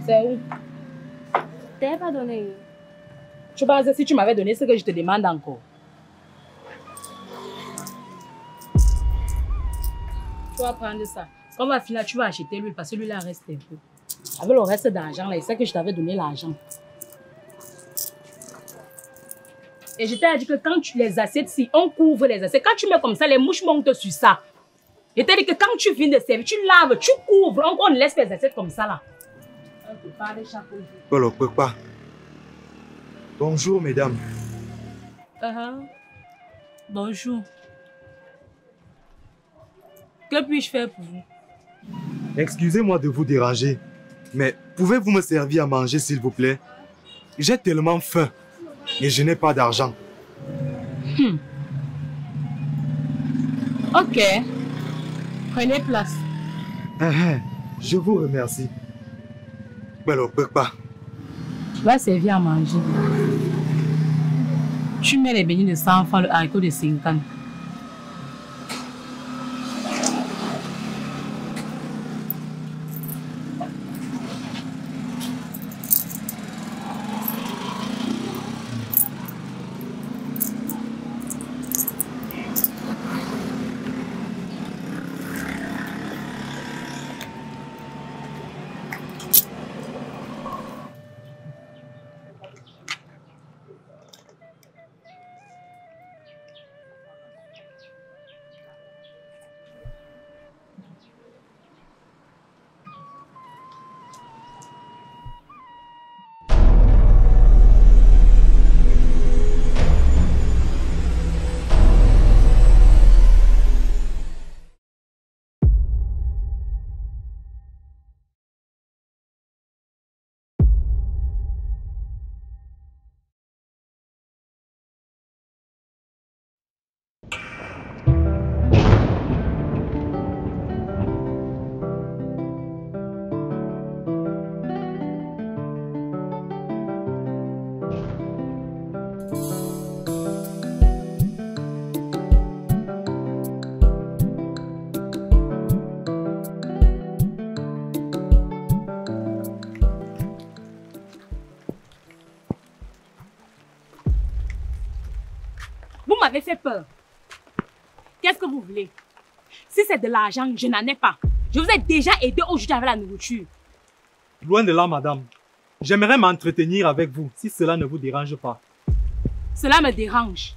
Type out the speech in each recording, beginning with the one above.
C'est où? Je t'ai pas donné. Tu penses si tu m'avais donné ce que je te demande encore? Tu vas prendre ça. Quand on va finir, tu vas acheter l'huile parce que lui là reste un peu. Avec le reste d'argent là, il sait que je t'avais donné l'argent. Et je t'ai dit que quand tu les assiettes, si on couvre les assiettes, quand tu mets comme ça, les mouches montent sur ça. Je t'ai dit que quand tu viens de servir, tu laves, tu couvres, on laisse les assiettes comme ça là. On te parle chaque jour. Voilà, pas. Bonjour, mesdames. Bonjour. Que puis-je faire pour vous? Excusez-moi de vous déranger, mais pouvez-vous me servir à manger, s'il vous plaît? J'ai tellement faim et je n'ai pas d'argent. Ok. Prenez place. Je vous remercie. Alors, pas. Tu vas servir à manger. Tu mets les beignets de 100 francs, le haricot de 50. Vous m'avez fait peur. Qu'est-ce que vous voulez? Si c'est de l'argent, je n'en ai pas. Je vous ai déjà aidé aujourd'hui avec la nourriture. Loin de là, madame. J'aimerais m'entretenir avec vous, si cela ne vous dérange pas. Cela me dérange.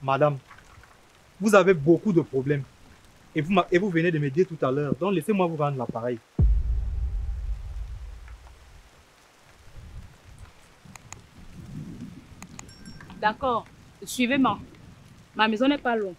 Madame, vous avez beaucoup de problèmes. Et vous venez de m'aider tout à l'heure, donc laissez-moi vous rendre l'appareil. D'accord, suivez-moi. Ma maison n'est pas loin.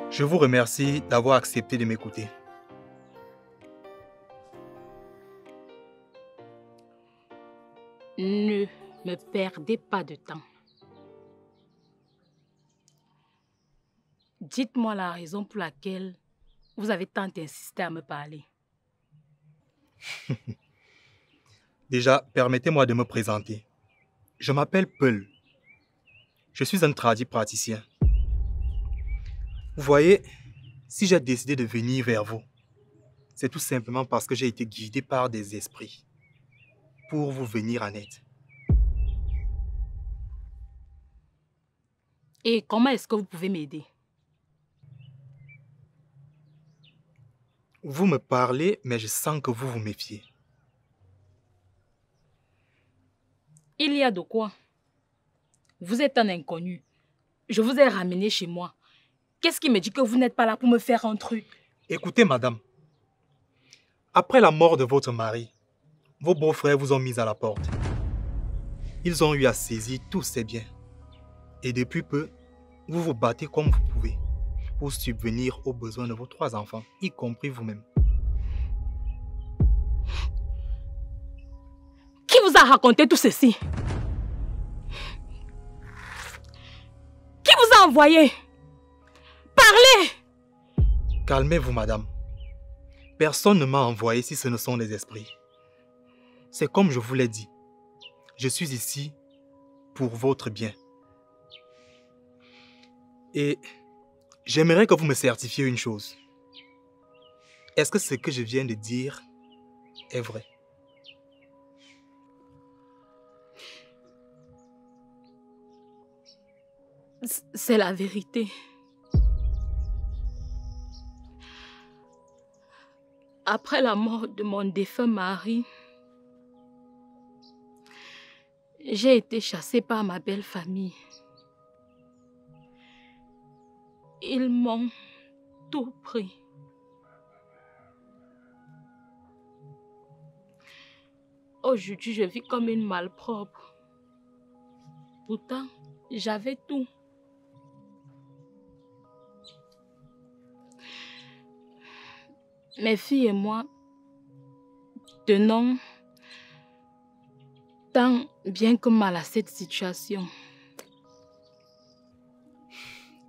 Je vous remercie d'avoir accepté de m'écouter. Ne me perdez pas de temps. Dites-moi la raison pour laquelle vous avez tant insisté à me parler. Déjà, permettez-moi de me présenter. Je m'appelle Peul. Je suis un praticien. Vous voyez, si j'ai décidé de venir vers vous, c'est tout simplement parce que j'ai été guidé par des esprits pour vous venir en aide. Et comment est-ce que vous pouvez m'aider? Vous me parlez, mais je sens que vous vous méfiez. Il y a de quoi? Vous êtes un inconnu. Je vous ai ramené chez moi. Qu'est-ce qui me dit que vous n'êtes pas là pour me faire un truc? Écoutez, madame. Après la mort de votre mari, vos beaux-frères vous ont mis à la porte. Ils ont eu à saisir tous ses biens. Et depuis peu, vous vous battez comme vous pouvez pour subvenir aux besoins de vos 3 enfants, y compris vous-même. Qui vous a raconté tout ceci? Qui vous a envoyé? Parlez! Calmez-vous, madame. Personne ne m'a envoyé si ce ne sont des esprits. C'est comme je vous l'ai dit. Je suis ici pour votre bien. Et j'aimerais que vous me certifiez une chose. Est-ce que ce que je viens de dire est vrai? C'est la vérité. Après la mort de mon défunt mari, j'ai été chassée par ma belle famille. Ils m'ont tout pris. Aujourd'hui, je vis comme une malpropre. Pourtant, j'avais tout. Mes filles et moi tenons tant bien que mal à cette situation.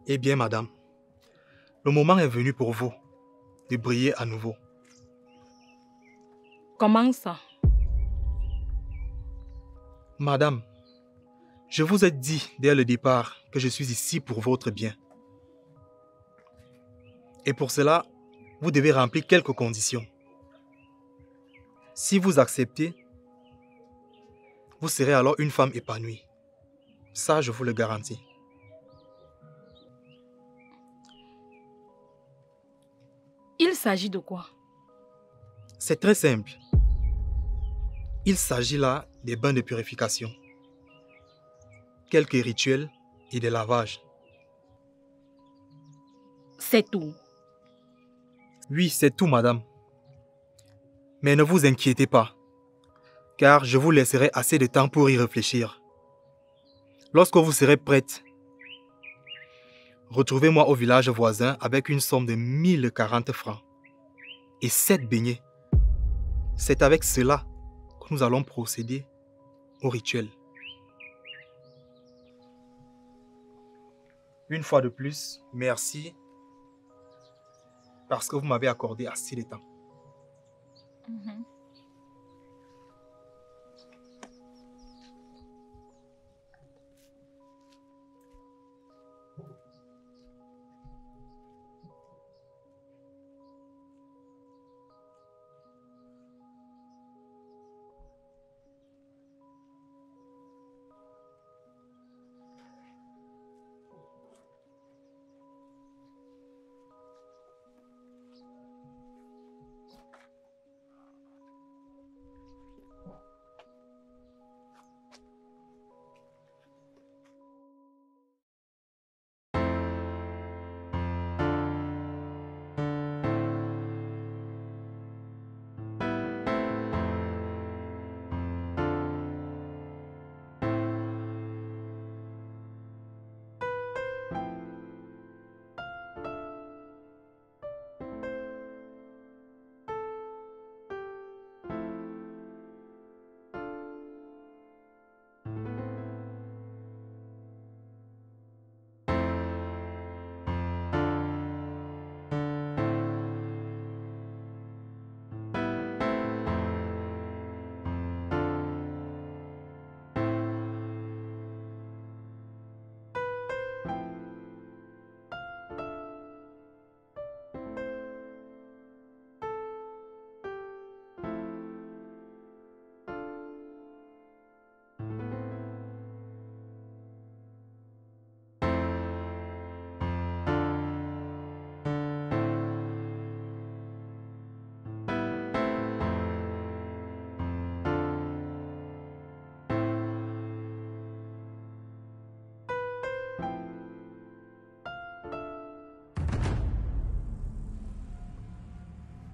Eh bien, madame, le moment est venu pour vous de briller à nouveau. Comment ça? Madame, je vous ai dit dès le départ que je suis ici pour votre bien. Et pour cela, vous devez remplir quelques conditions. Si vous acceptez, vous serez alors une femme épanouie. Ça, je vous le garantis. Il s'agit de quoi? C'est très simple. Il s'agit là des bains de purification, quelques rituels et des lavages. C'est tout. Oui, c'est tout, madame. Mais ne vous inquiétez pas, car je vous laisserai assez de temps pour y réfléchir. Lorsque vous serez prête, retrouvez-moi au village voisin avec une somme de 1040 francs et 7 beignets. C'est avec cela que nous allons procéder au rituel. Une fois de plus, merci parce que vous m'avez accordé assez de temps.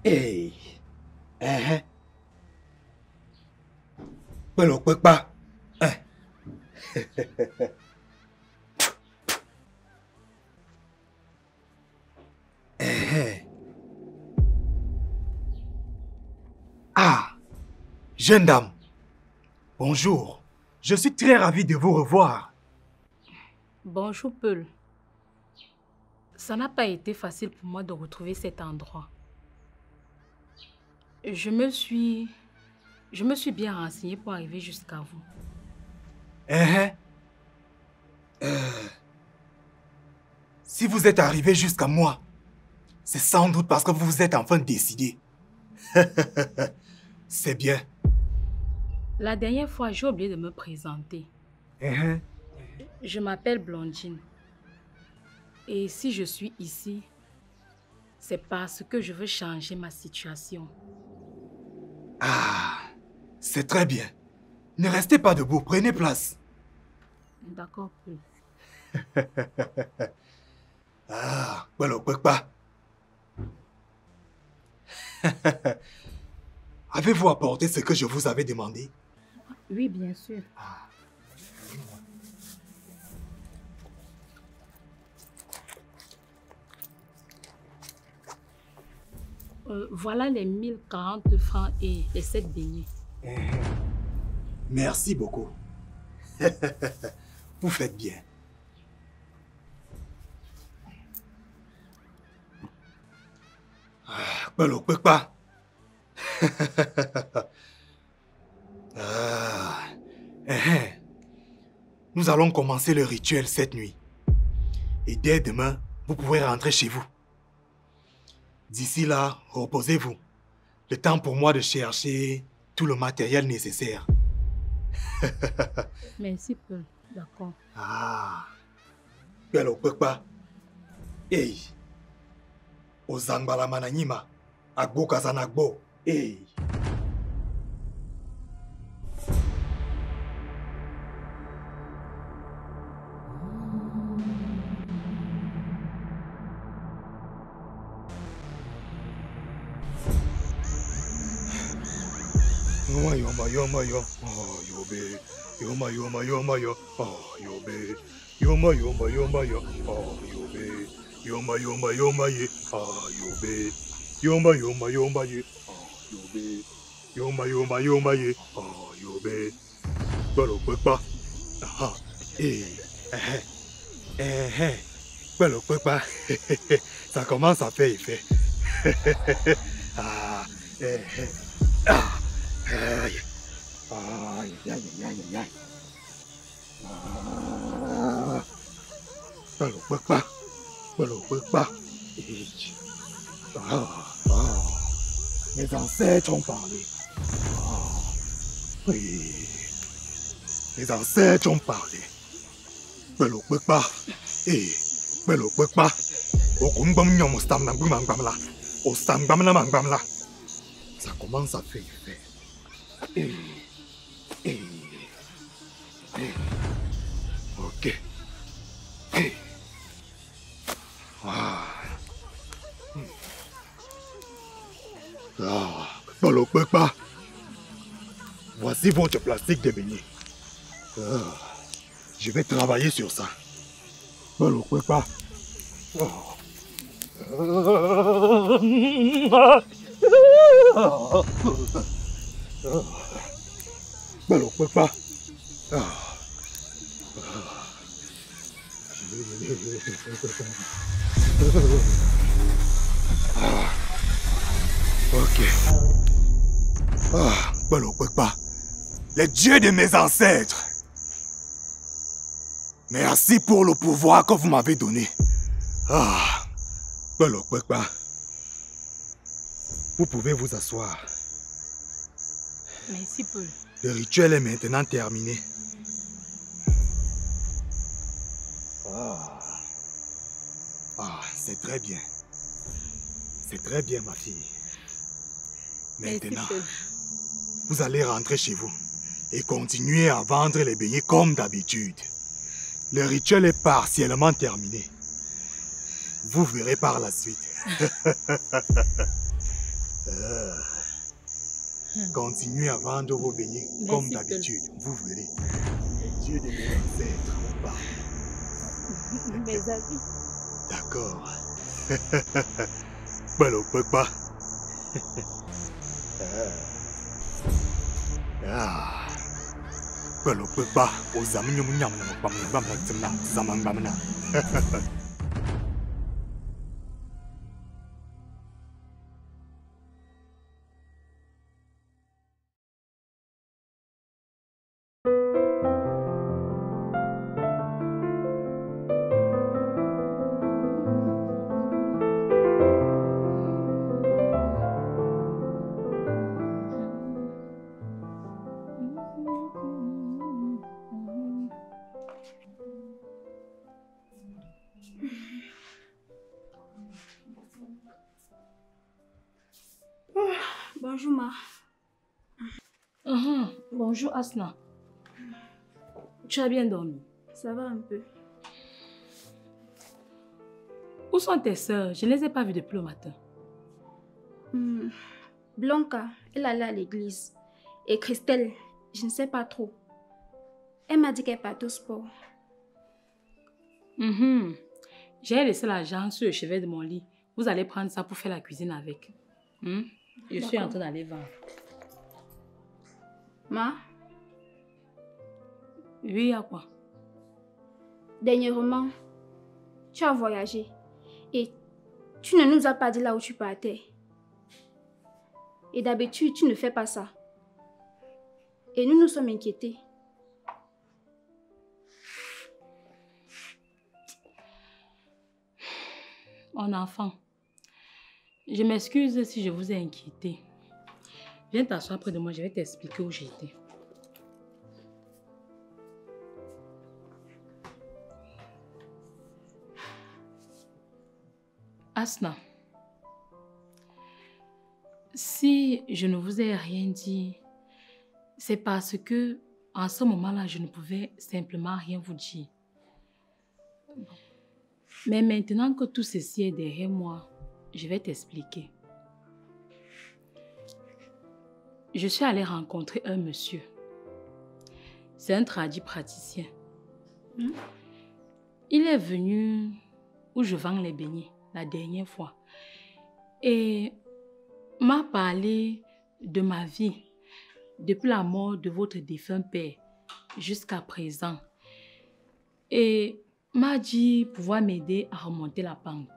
Hey, Pẹ̀lú pípa. Ah, jeune dame, bonjour. Je suis très ravi de vous revoir. Bonjour, Peul. Ça n'a pas été facile pour moi de retrouver cet endroit. Je me suis bien renseignée pour arriver jusqu'à vous. Si vous êtes arrivé jusqu'à moi, c'est sans doute parce que vous vous êtes enfin décidé. C'est bien. La dernière fois, j'ai oublié de me présenter. Je m'appelle Blondine. Et si je suis ici, c'est parce que je veux changer ma situation. Ah, c'est très bien. Ne restez pas debout, prenez place. D'accord, Peul. Ah, voilà, pas. Avez-vous apporté ce que je vous avais demandé? Oui, bien sûr. Voilà les 1040 francs et les 7 beignets. Merci beaucoup. Vous faites bien. Pas. Nous allons commencer le rituel cette nuit. Et dès demain, vous pourrez rentrer chez vous. D'ici là, reposez-vous. Le temps pour moi de chercher tout le matériel nécessaire. Merci, Peul. D'accord. Ah. Belo Pekpa. Hey. Ozangbala Mananyima. Agbo Kazanagbo. Hey. Yoma, oh, yobe. Yoma, oh, yobe. Yoma, oh, yobe. Yoma, ye, ah, yobe. Yoma, ye, ah, yobe. Yoma, ye, ah, yobe. Belo Pekpa. Ah, Belo Pekpa. Ça commence à faire effet. Ah, aïe. Aïe. Belo Pekpa. Mes ancêtres ont parlé. Oui. Mes ancêtres ont parlé. Belo Pekpa. Belo Pekpa. Ça commence à faire effet. Ok. Belo Pekpa. Voici votre plastique de beignets. Je vais travailler sur ça. Belo Pekpa. Belo Pekpa. Ok. Belo Pekpa. Les dieux de mes ancêtres. Merci pour le pouvoir que vous m'avez donné. Belo Pekpa. Vous pouvez vous asseoir. Merci, Peul. Le rituel est maintenant terminé. C'est très bien. C'est très bien, ma fille. Maintenant, vous allez rentrer chez vous et continuer à vendre les beignets comme d'habitude. Le rituel est partiellement terminé. Vous verrez par la suite. Continuez à vendre vos beignets comme d'habitude. Vous verrez. Les dieux de mes ancêtres vous parlent. Mes amis. D'accord. Belo Pekpa. Belo Pekpa. Bonjour, ma. Bonjour, Asna. Tu as bien dormi? Ça va un peu. Où sont tes sœurs? Je ne les ai pas vues depuis le matin. Blanca, elle allait à l'église. Et Christelle, je ne sais pas trop. Elle m'a dit qu'elle partait au sport. J'ai laissé l'argent sur le chevet de mon lit. Vous allez prendre ça pour faire la cuisine avec. Je suis en train d'aller vendre. Ma, Oui, à quoi? dernièrement, tu as voyagé. Et tu ne nous as pas dit là où tu partais. Et d'habitude, tu ne fais pas ça. Et nous nous sommes inquiétés. Mon enfant, je m'excuse si je vous ai inquiété. Viens t'asseoir près de moi, je vais t'expliquer où j'étais. Asna, si je ne vous ai rien dit, c'est parce que en ce moment-là, je ne pouvais simplement rien vous dire. Mais maintenant que tout ceci est derrière moi, je vais t'expliquer. Je suis allée rencontrer un monsieur. C'est un tradit praticien. Il est venu où je vends les beignets la dernière fois et m'a parlé de ma vie depuis la mort de votre défunt père jusqu'à présent et m'a dit pouvoir m'aider à remonter la pente.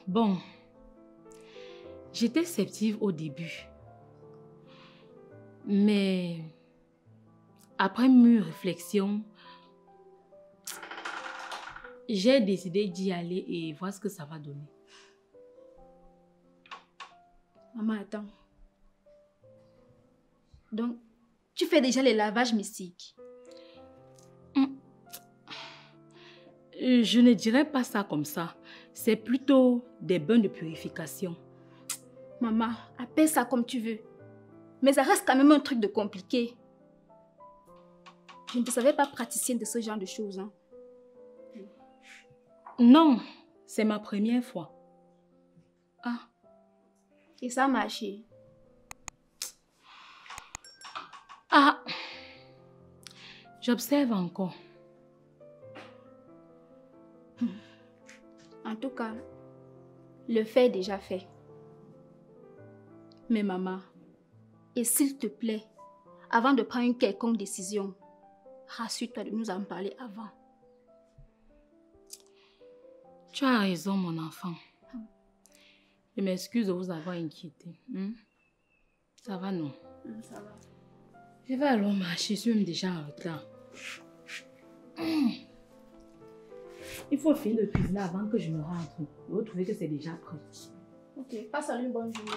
Bon, j'étais sceptique au début, mais après mûre réflexion, j'ai décidé d'y aller et voir ce que ça va donner. Maman, attends. Donc, tu fais déjà les lavages mystiques? Je ne dirais pas ça comme ça. C'est plutôt des bains de purification. Maman, appelle ça comme tu veux. Mais ça reste quand même un truc de compliqué. Je ne te savais pas praticienne de ce genre de choses. Hein. Non, c'est ma première fois. Ah. Et ça a marché? Ah. J'observe encore. En tout cas, le fait est déjà fait. Mais maman, et s'il te plaît, avant de prendre une quelconque décision, rassure-toi de nous en parler avant. Tu as raison, mon enfant. Je m'excuse de vous avoir inquiété. Ça va, non? Ça va. Je vais alors marcher, je suis même déjà en retard. Il faut finir de cuisiner avant que je me rentre. Vous trouvez que c'est déjà prêt. Ok, passe à une bonne journée.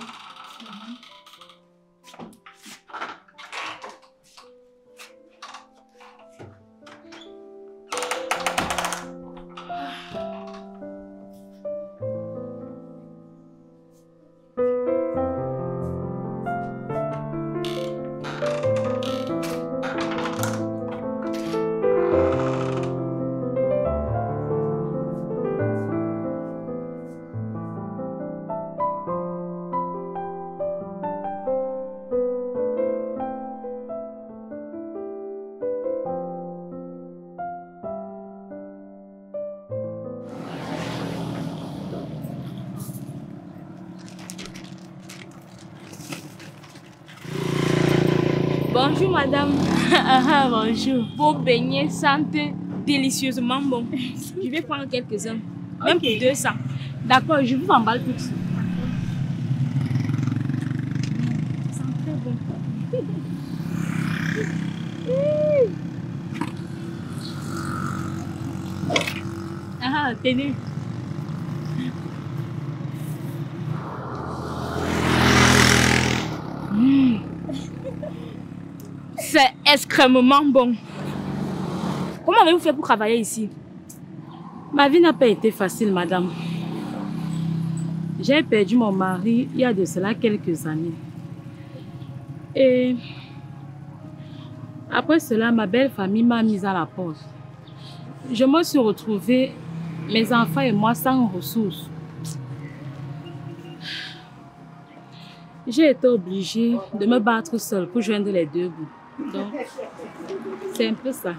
Bonjour madame. Bonjour. Vos beignets sentent délicieusement bon. Je vais prendre quelques-uns. Même pour 200. D'accord, je vous emballe tout de suite. Ça sent très bon. Tenez. C'est extrêmement bon. Comment avez-vous fait pour travailler ici? Ma vie n'a pas été facile, madame. J'ai perdu mon mari il y a de cela quelques années. Et après cela, ma belle famille m'a mise à la porte. Je me suis retrouvée, mes enfants et moi, sans ressources. J'ai été obligée de me battre seule pour joindre les deux bouts. Donc, c'est un peu ça.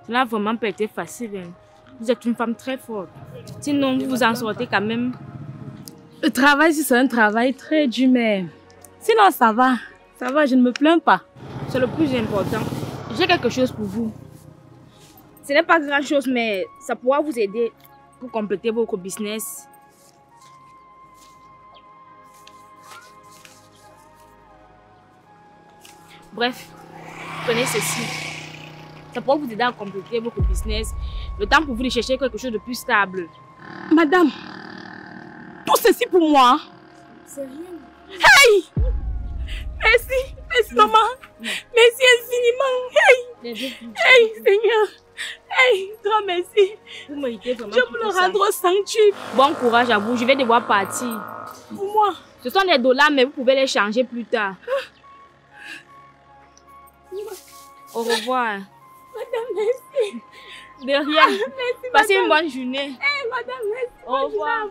Cela n'a vraiment pas été facile. Hein. Vous êtes une femme très forte. Sinon, vous vous en sortez quand même. Le travail, c'est un travail très dur, mais sinon, ça va. Ça va, je ne me plains pas. C'est le plus important. J'ai quelque chose pour vous. Ce n'est pas grand chose, mais ça pourra vous aider pour compléter votre business. Bref, prenez ceci. Ça pourra vous aider à compléter votre business. Le temps pour vous de chercher quelque chose de plus stable. Madame, tout ceci pour moi. C'est rien. Hey! Merci, merci maman. Merci infiniment. Hey! Hey, Seigneur. Hey, grand merci. Vous méritez vraiment. Je vous le rendre au sanctuaire. Bon courage à vous, je vais devoir partir. Pour moi. Ce sont des dollars, mais vous pouvez les changer plus tard. Au revoir. Madame, merci. De rien. Merci, passez madame. Une bonne journée. Hey, madame, merci. Au revoir.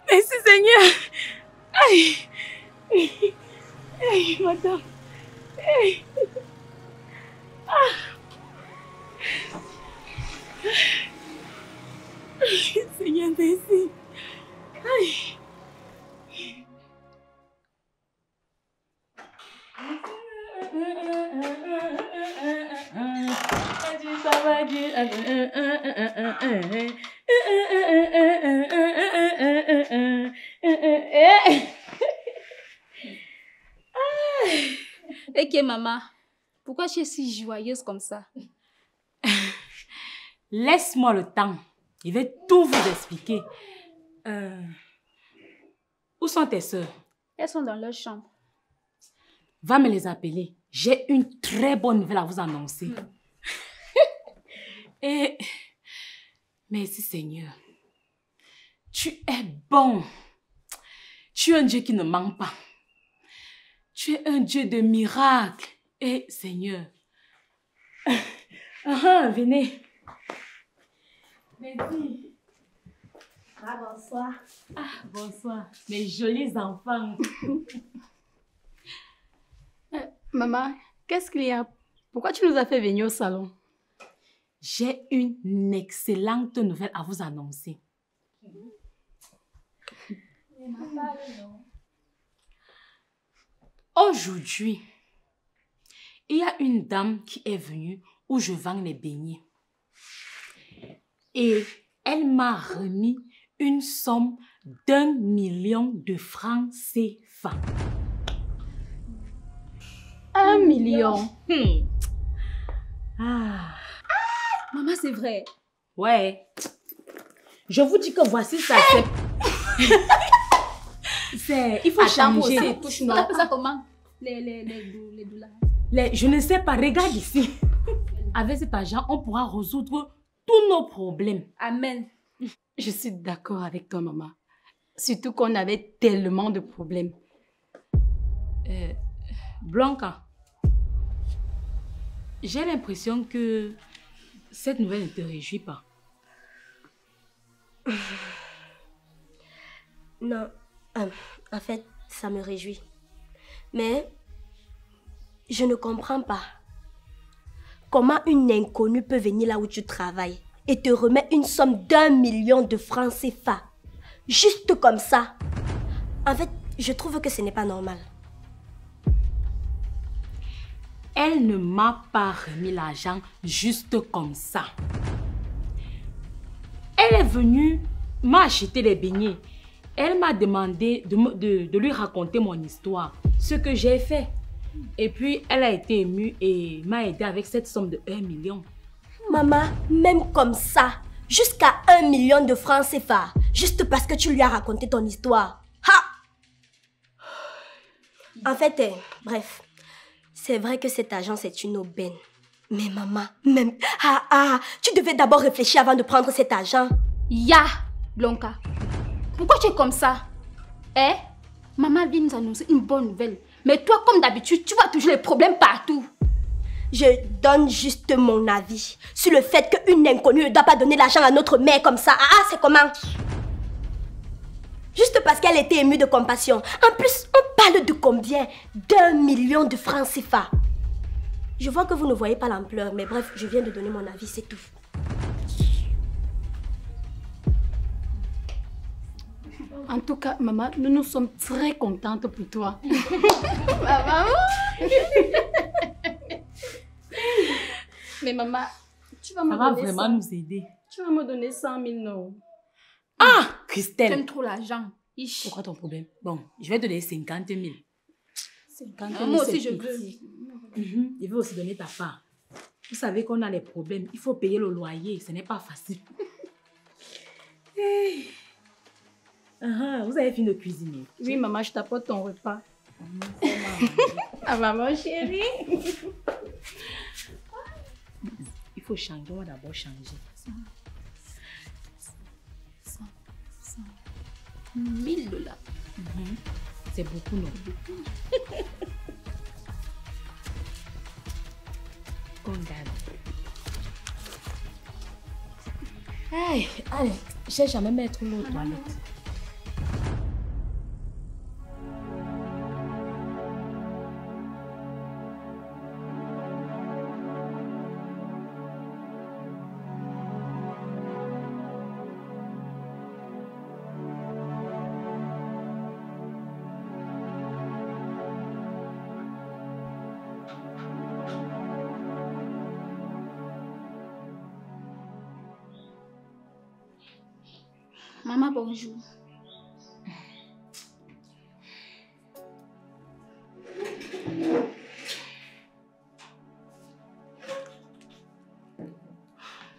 Merci Seigneur. Aïe. Aïe, madame. Aïe. Seigneur, merci. Aïe. Ok, maman. Pourquoi tu es si joyeuse comme ça? Laisse-moi le temps. Je vais tout vous expliquer. Où sont tes sœurs? Elles sont dans leur chambre. Va me les appeler. J'ai une très bonne nouvelle à vous annoncer. Et merci Seigneur. Tu es bon. Tu es un Dieu qui ne ment pas. Tu es un Dieu de miracles. Et Seigneur. Venez. Merci. Ah, bonsoir. Ah, bonsoir. Mes jolis enfants. Maman, qu'est-ce qu'il y a? Pourquoi tu nous as fait venir au salon? J'ai une excellente nouvelle à vous annoncer. Aujourd'hui, il y a une dame qui est venue où je vends les beignets. Et elle m'a remis une somme d'1 million de francs CFA. 1 million. Ah. Maman, c'est vrai. Ouais. Je vous dis que voici ça. Il faut changer. On appelle ça comment? Les dollars. Je ne sais pas. Regarde ici. Avec cet argent, on pourra résoudre tous nos problèmes. Amen. Je suis d'accord avec toi, maman. Surtout qu'on avait tellement de problèmes. Blanca, j'ai l'impression que cette nouvelle ne te réjouit pas. Non, en fait, ça me réjouit. Mais je ne comprends pas. Comment une inconnue peut venir là où tu travailles et te remettre une somme d'1 million de francs CFA? Juste comme ça. En fait, je trouve que ce n'est pas normal. Elle ne m'a pas remis l'argent juste comme ça. Elle est venue m'acheter les beignets. Elle m'a demandé de lui raconter mon histoire, ce que j'ai fait. Et puis, elle a été émue et m'a aidé avec cette somme de 1 million. Maman, même comme ça, jusqu'à 1 million de francs CFA, juste parce que tu lui as raconté ton histoire. Ha! En fait, bref, c'est vrai que cet argent, c'est une aubaine. Mais maman, même... tu devais d'abord réfléchir avant de prendre cet argent. Ya, Blanca. Pourquoi tu es comme ça? Maman vient nous annoncer une bonne nouvelle. Mais toi, comme d'habitude, tu vois toujours les problèmes partout. Je donne juste mon avis sur le fait qu'une inconnue ne doit pas donner l'argent à notre mère comme ça. C'est comment? Juste parce qu'elle était émue de compassion. En plus, on parle de combien? d'1 million de francs CFA. Je vois que vous ne voyez pas l'ampleur, mais bref, je viens de donner mon avis, c'est tout. En tout cas, maman, nous sommes très contentes pour toi. Maman. Mais maman, tu vas Ça me va donner vraiment ça. nous aider. Tu vas me donner 100 000 non. Ah, Christelle. T'aimes trop l'argent. C'est quoi ton problème? Bon, je vais te donner 50 000. 50 000, Moi aussi, c'est je petit. veux. Je vais aussi donner ta part. Vous savez qu'on a les problèmes. Il faut payer le loyer. Ce n'est pas facile. Vous avez fini de cuisiner. Oui, maman, je t'apporte ton repas. Ah, maman chérie. Il faut changer. On va d'abord changer. 1000 $. C'est beaucoup, non? Condamne. Allez, cherche à me mettre l'eau aux toilettes. Maman, bonjour.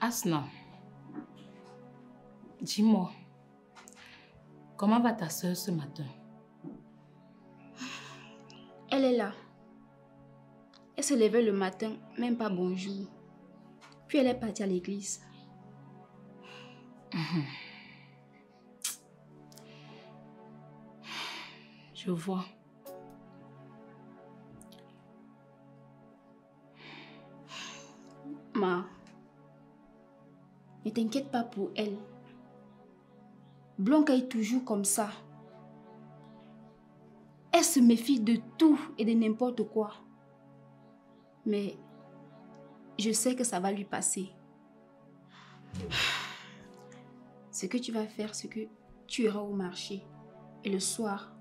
Asna, dis-moi, comment va ta soeur ce matin? Elle est là. Elle se levait le matin, même pas bonjour. Puis elle est partie à l'église. Je vois. Ma, ne t'inquiète pas pour elle. Blanca est toujours comme ça. Elle se méfie de tout et de n'importe quoi. Mais je sais que ça va lui passer. Ce que tu vas faire, c'est que tu iras au marché. Et le soir,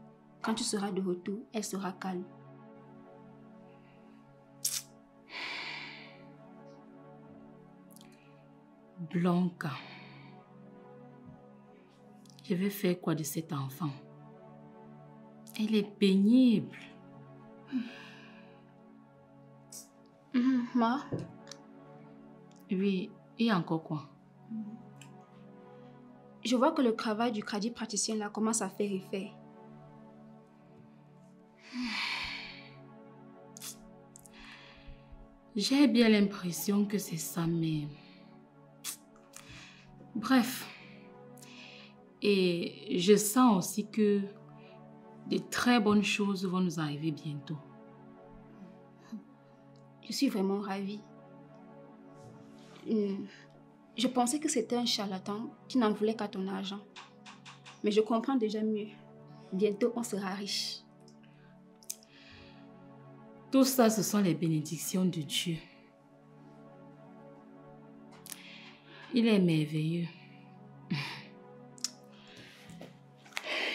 quand tu seras de retour, elle sera calme. Blanca. Je vais faire quoi de cet enfant? Elle est pénible. Ma, Oui, et encore quoi? je vois que le travail du crédit praticien là commence à faire effet. J'ai bien l'impression que c'est ça, mais... Bref. Et je sens aussi que de très bonnes choses vont nous arriver bientôt. Je suis vraiment ravie. Je pensais que c'était un charlatan qui n'en voulait qu'à ton argent. Mais je comprends déjà mieux. Bientôt, on sera riche. Tout ça, ce sont les bénédictions de Dieu. Il est merveilleux.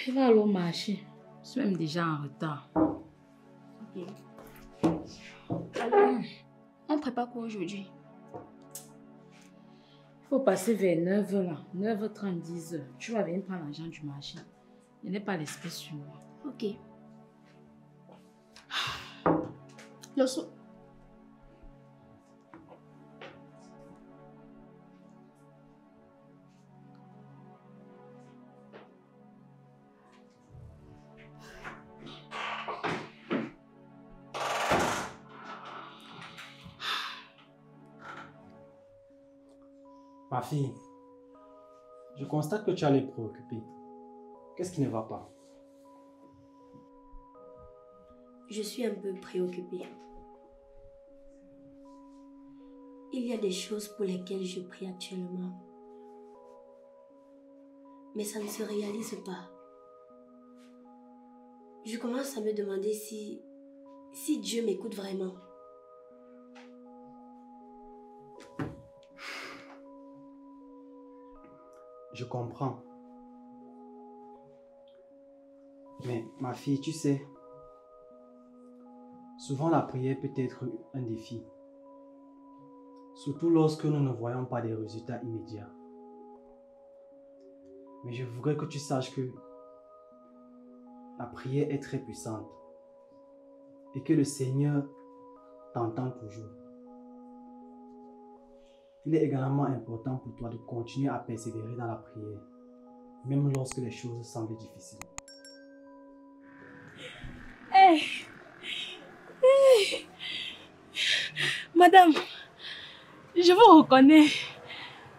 Il va aller au marché. Je suis même déjà en retard. Ok. Alors, on prépare quoi aujourd'hui? Il faut passer vers 9h là. 9h30, 10h. Tu vas venir prendre l'argent du marché. Je n'ai pas l'espèce sur moi. Ok. Le soir. Ma fille, je constate que tu as l'air préoccupée. Qu'est-ce qui ne va pas? Je suis un peu préoccupée. Il y a des choses pour lesquelles je prie actuellement. Mais ça ne se réalise pas. Je commence à me demander si Dieu m'écoute vraiment. Je comprends. Mais ma fille, tu sais, souvent la prière peut être un défi. Surtout lorsque nous ne voyons pas des résultats immédiats. Mais je voudrais que tu saches que la prière est très puissante et que le Seigneur t'entend toujours. Il est également important pour toi de continuer à persévérer dans la prière, même lorsque les choses semblent difficiles. Madame, je vous reconnais.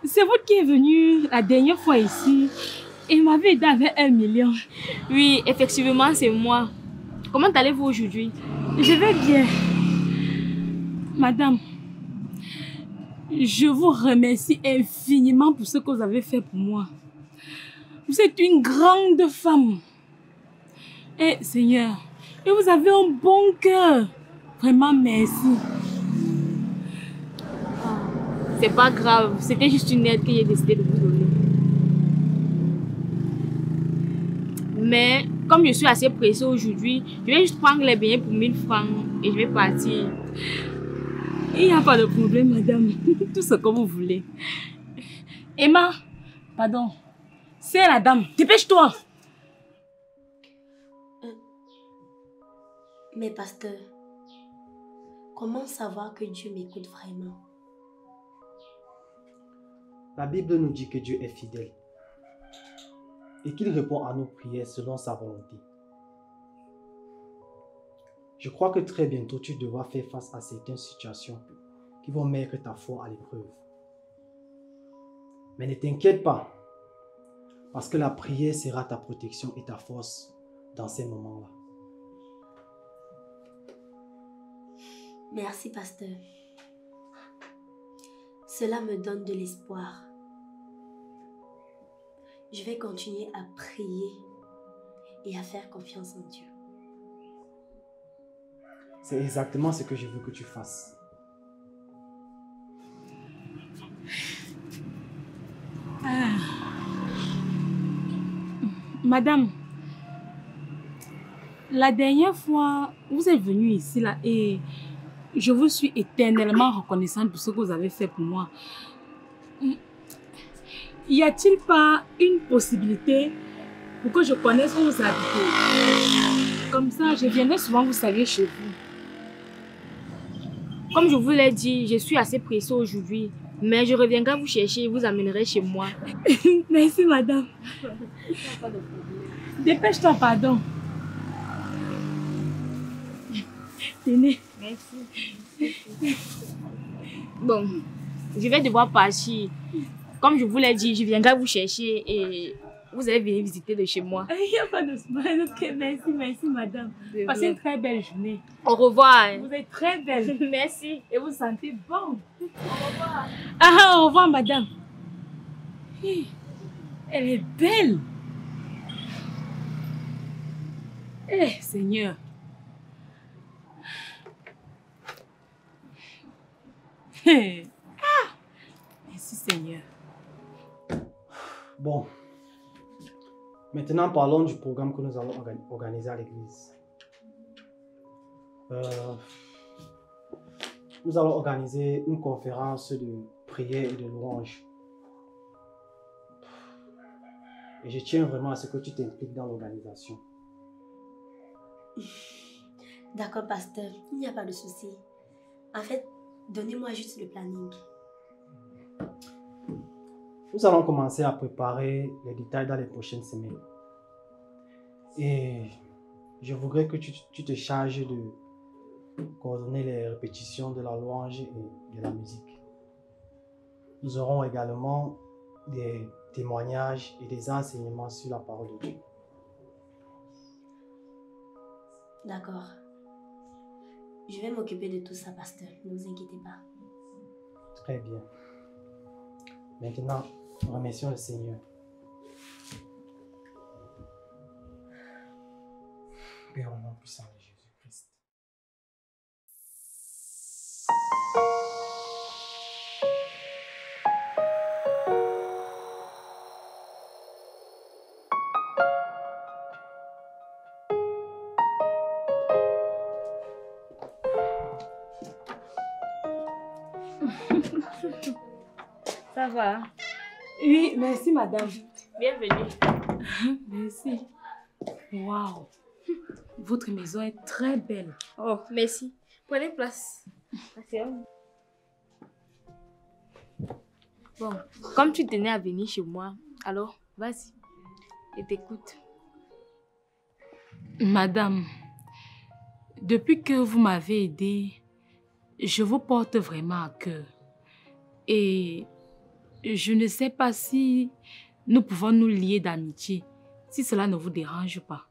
C'est vous qui êtes venue la dernière fois ici et m'avez aidé avec 1 million. Oui, effectivement, c'est moi. Comment allez-vous aujourd'hui? Je vais bien. Madame, je vous remercie infiniment pour ce que vous avez fait pour moi. Vous êtes une grande femme. Et Seigneur, et vous avez un bon cœur. Vraiment, merci. C'est pas grave, c'était juste une aide que j'ai décidé de vous donner. Mais comme je suis assez pressée aujourd'hui, je vais juste prendre les billets pour 1000 francs et je vais partir. Il n'y a pas de problème, madame. Tout ce que vous voulez. Emma, pardon. C'est la dame. Dépêche-toi. Mais pasteur, comment savoir que Dieu m'écoute vraiment? La Bible nous dit que Dieu est fidèle et qu'il répond à nos prières selon sa volonté. Je crois que très bientôt tu devras faire face à certaines situations qui vont mettre ta foi à l'épreuve. Mais ne t'inquiète pas, parce que la prière sera ta protection et ta force dans ces moments-là. Merci, pasteur. Cela me donne de l'espoir. Je vais continuer à prier et à faire confiance en Dieu. C'est exactement ce que je veux que tu fasses. Madame, la dernière fois, vous êtes venue ici là et je vous suis éternellement reconnaissante pour ce que vous avez fait pour moi. Y a-t-il pas une possibilité pour que je connaisse où vous habitez? Comme ça, je viendrai souvent vous saluer chez vous. Comme je vous l'ai dit, je suis assez pressée aujourd'hui, mais je reviendrai vous chercher et vous amènerai chez moi. Merci, madame. Dépêche-toi, pardon. Tenez. Merci. Bon, je vais devoir partir. Comme je vous l'ai dit, je viendrai vous chercher et vous allez venir visiter de chez moi. Il n'y a pas de mal. Ok, merci, madame. Passez une très belle journée. Au revoir. Vous êtes très belle. Merci. Et vous sentez bon. Au revoir. Au revoir, madame. Elle est belle. Seigneur. Merci, Seigneur. Bon, maintenant parlons du programme que nous allons organiser à l'église. Nous allons organiser une conférence de prière et de louange. Et je tiens vraiment à ce que tu t'impliques dans l'organisation. D'accord, pasteur, il n'y a pas de souci. En fait, donnez-moi juste le planning. Nous allons commencer à préparer les détails dans les prochaines semaines. Et je voudrais que tu te charges de coordonner les répétitions de la louange et de la musique. nous aurons également des témoignages et des enseignements sur la parole de Dieu. D'accord. Je vais m'occuper de tout ça, pasteur. Ne vous inquiétez pas. Très bien. Maintenant, remercions le Seigneur. Père, au nom puissant de Jésus-Christ. Ça va? Oui, merci madame. Bienvenue. Merci. Waouh. Votre maison est très belle. Oh, merci. Prenez place. Bon, comme tu tenais à venir chez moi, alors vas-y, je t'écoute. Madame, depuis que vous m'avez aidée, je vous porte vraiment à cœur. Et je ne sais pas si nous pouvons nous lier d'amitié, si cela ne vous dérange pas.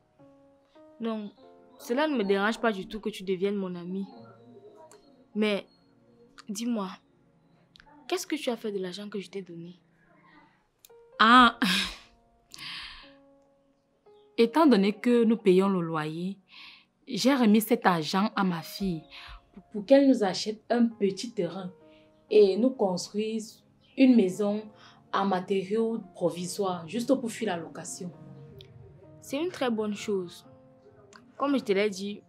Non, cela ne me dérange pas du tout que tu deviennes mon ami. Mais, dis-moi, qu'est-ce que tu as fait de l'argent que je t'ai donné? Ah, étant donné que nous payons le loyer, j'ai remis cet argent à ma fille pour qu'elle nous achète un petit terrain et nous construise une maison en matériaux provisoires, juste pour fuir la location. C'est une très bonne chose. Comme je te l'ai dit,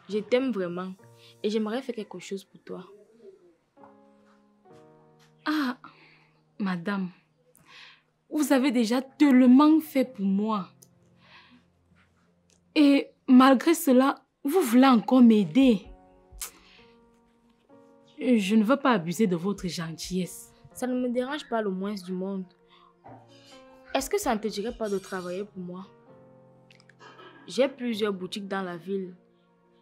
je t'aime vraiment et j'aimerais faire quelque chose pour toi. Ah, madame, vous avez déjà tellement fait pour moi. Et malgré cela, vous voulez encore m'aider. Je ne veux pas abuser de votre gentillesse. Ça ne me dérange pas le moins du monde. Est-ce que ça ne te dirait pas de travailler pour moi? J'ai plusieurs boutiques dans la ville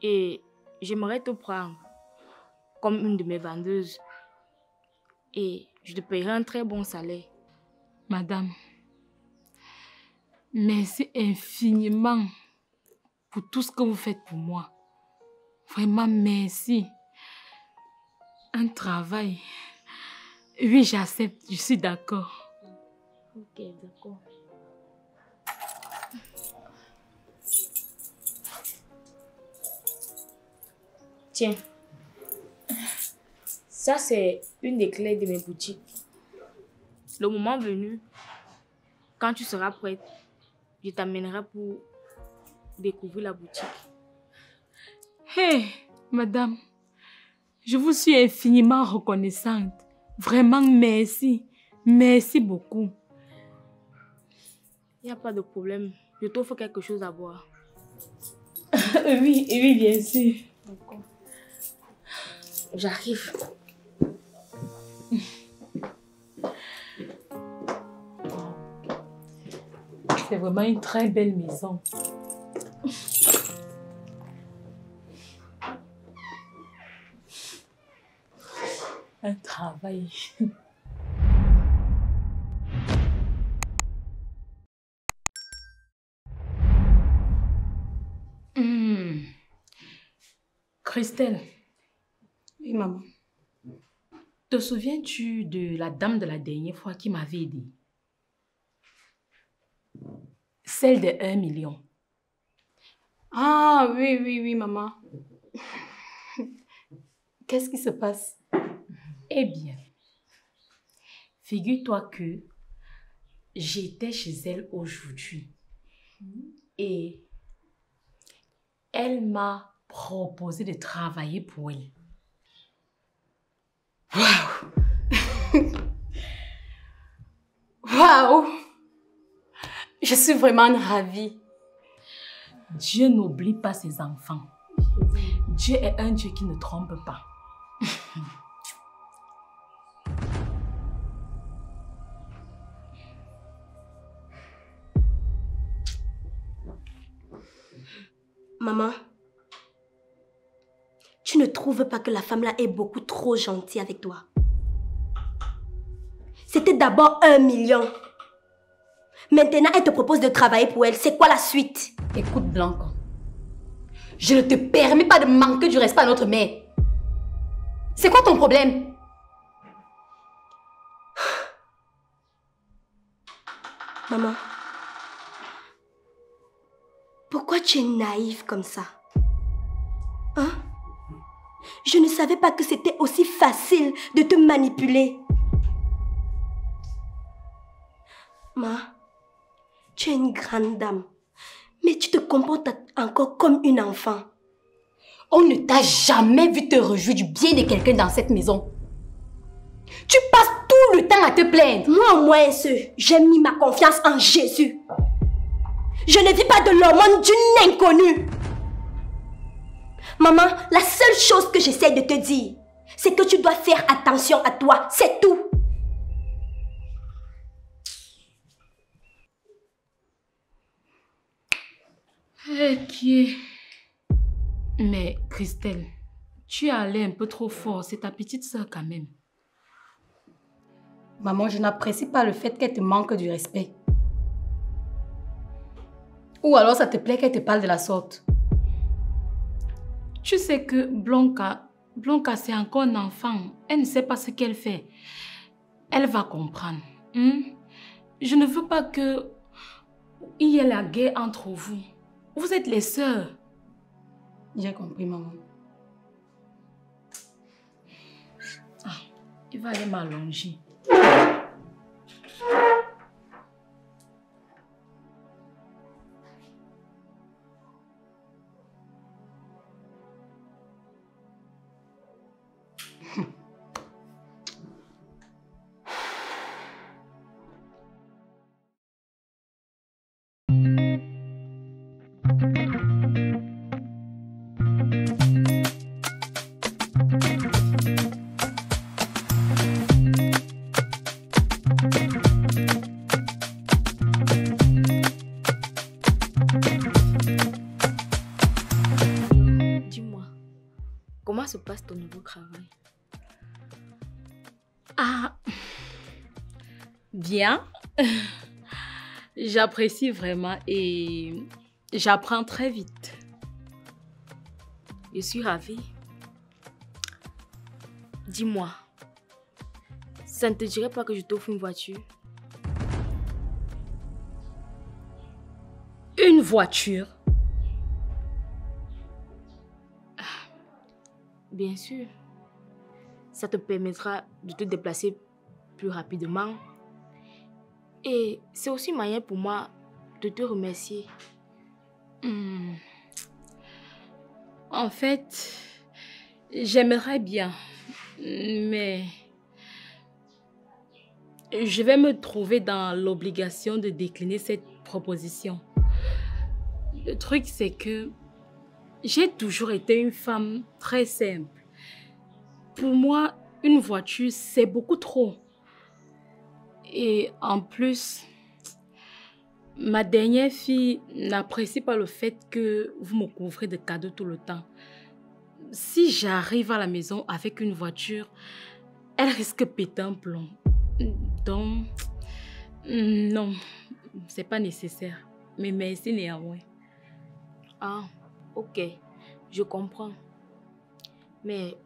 et j'aimerais te prendre comme une de mes vendeuses. Et je te paierai un très bon salaire. Madame, merci infiniment pour tout ce que vous faites pour moi. Vraiment, merci. Un travail. Oui, j'accepte, je suis d'accord. Ok, d'accord. Tiens, ça c'est une des clés de mes boutiques. Le moment venu, quand tu seras prête, je t'amènerai pour découvrir la boutique. Hé, madame, je vous suis infiniment reconnaissante. Vraiment, merci. Merci beaucoup. Il n'y a pas de problème. Je t'offre quelque chose à boire. Oui, bien sûr. D'accord. J'arrive. C'est vraiment une très belle maison. Un travail. Christelle. Oui, maman. Te souviens-tu de la dame de la dernière fois qui m'avait aidée? Celle de 1 million. Ah, oui, maman. Qu'est-ce qui se passe? Eh bien, figure-toi que j'étais chez elle aujourd'hui et elle m'a proposé de travailler pour elle. Waouh! Waouh! Je suis vraiment ravie. Dieu n'oublie pas ses enfants. Dieu est un Dieu qui ne trompe pas. Maman, tu ne trouves pas que la femme là est beaucoup trop gentille avec toi? C'était d'abord 1 million. Maintenant, elle te propose de travailler pour elle. C'est quoi la suite? Écoute, Blanca. Je ne te permets pas de manquer du respect à notre mère. C'est quoi ton problème? Maman, pourquoi tu es naïve comme ça? Hein? Je ne savais pas que c'était aussi facile de te manipuler. Ma, tu es une grande dame, mais tu te comportes encore comme une enfant. On ne t'a jamais vu te réjouir du bien de quelqu'un dans cette maison. Tu passes tout le temps à te plaindre. Moi au moins, j'ai mis ma confiance en Jésus. Je ne vis pas de l'hormone d'une inconnue. Maman, la seule chose que j'essaie de te dire, c'est que tu dois faire attention à toi, c'est tout. Ok. Mais Christelle, tu es allée un peu trop fort, c'est ta petite soeur quand même. Maman, je n'apprécie pas le fait qu'elle te manque du respect. Ou alors ça te plaît qu'elle te parle de la sorte. Tu sais que Blanca c'est encore un enfant. Elle ne sait pas ce qu'elle fait. Elle va comprendre. Je ne veux pas qu'il y ait la guerre entre vous. Vous êtes les sœurs. J'ai compris, maman. Ah, il va aller m'allonger. Comment se passe ton nouveau travail? Ah, bien. J'apprécie vraiment et j'apprends très vite. Je suis ravie. Dis-moi, ça ne te dirait pas que je t'offre une voiture? Une voiture? Bien sûr. Ça te permettra de te déplacer plus rapidement. Et c'est aussi un moyen pour moi de te remercier. En fait, j'aimerais bien, mais je vais me trouver dans l'obligation de décliner cette proposition. Le truc, c'est que j'ai toujours été une femme très simple. Pour moi, une voiture, c'est beaucoup trop. Et en plus, ma dernière fille n'apprécie pas le fait que vous me couvrez de cadeaux tout le temps. Si j'arrive à la maison avec une voiture, elle risque de péter un plomb. Donc, non, c'est pas nécessaire. Mais merci néanmoins. Ah, ok, je comprends. Mais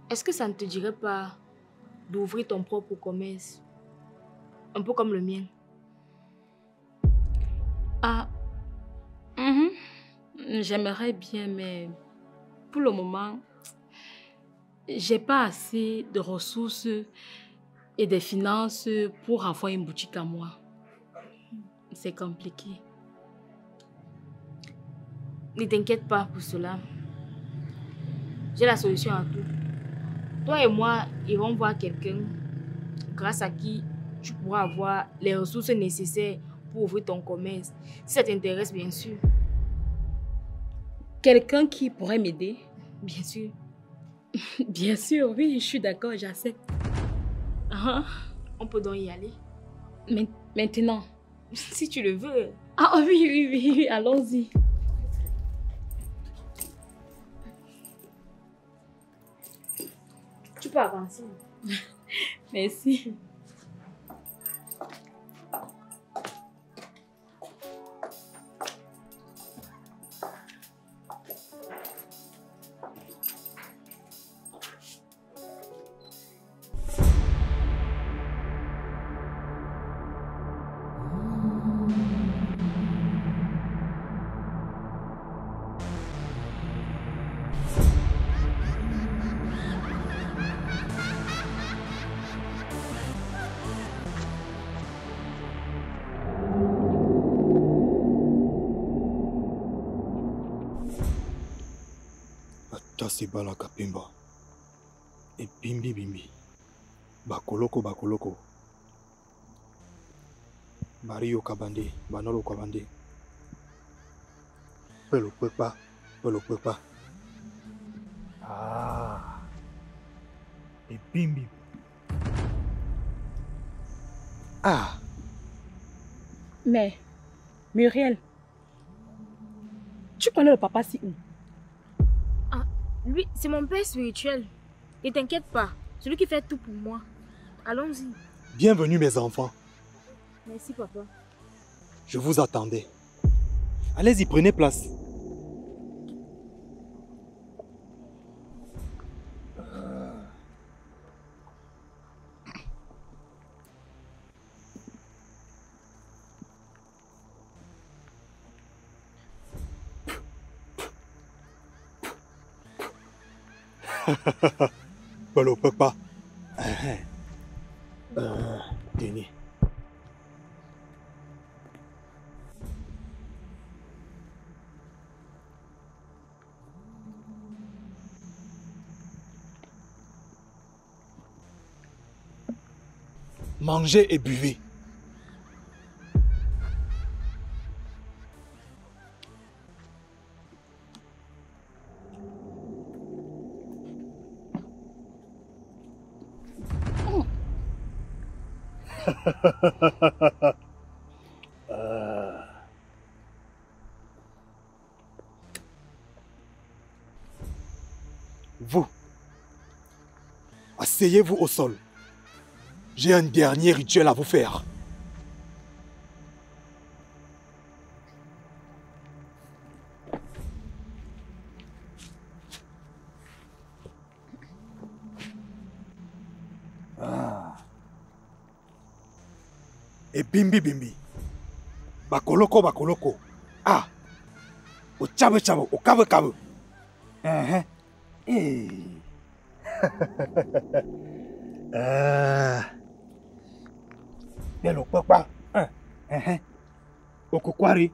est-ce que ça ne te dirait pas d'ouvrir ton propre commerce? Un peu comme le mien. Ah, j'aimerais bien, mais pour le moment, j'ai pas assez de ressources et des finances pour avoir une boutique à moi. C'est compliqué. Ne t'inquiète pas pour cela. J'ai la solution à tout. Toi et moi irons voir quelqu'un grâce à qui tu pourras avoir les ressources nécessaires pour ouvrir ton commerce. Si ça t'intéresse, bien sûr. Quelqu'un qui pourrait m'aider? Bien sûr. Bien sûr, oui, je suis d'accord, j'accepte. On peut donc y aller. Maintenant? Si tu le veux. Ah oui, allons-y. Tu peux avancer. Merci. Sibala Kapimba. Et Bimbi Bimbi. Bakoloko Bakoloko. Mario Kabande. Banolo Kabande. Pelo Pepa. Pelo Pepa. Ah. Et Bimbi. Ah. Mais, Muriel, tu connais le papa si où? Ah, lui, c'est mon père spirituel. Ne t'inquiète pas, celui qui fait tout pour moi. Allons-y. Bienvenue mes enfants. Merci papa. Je vous attendais. Allez-y, prenez place. Polo Papa. Denis. Mangez et buvez. Vous, asseyez-vous au sol. J'ai un dernier rituel à vous faire. Et Bimbi Bimbi. Bakoloko Bakoloko. Ah. O Chabo Chabo, o Kabo Kabo. Belo Papa. O Kukwari.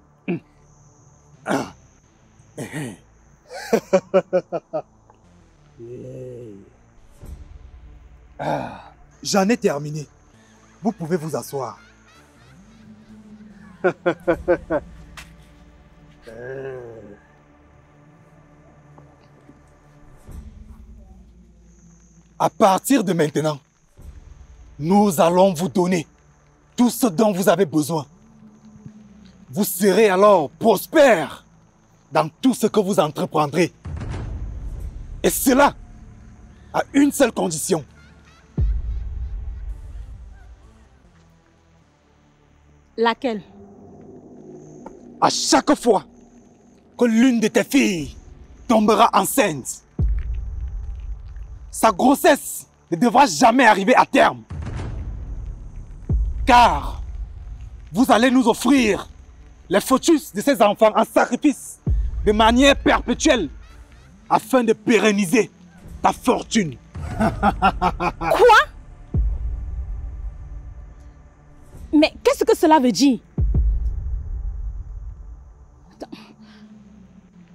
J'en ai terminé. Vous pouvez vous asseoir. À partir de maintenant, nous allons vous donner tout ce dont vous avez besoin. Vous serez alors prospère dans tout ce que vous entreprendrez. Et cela à une seule condition. Laquelle? À chaque fois que l'une de tes filles tombera enceinte, sa grossesse ne devra jamais arriver à terme. Car vous allez nous offrir les fœtus de ces enfants en sacrifice de manière perpétuelle afin de pérenniser ta fortune. Quoi? Mais qu'est-ce que cela veut dire?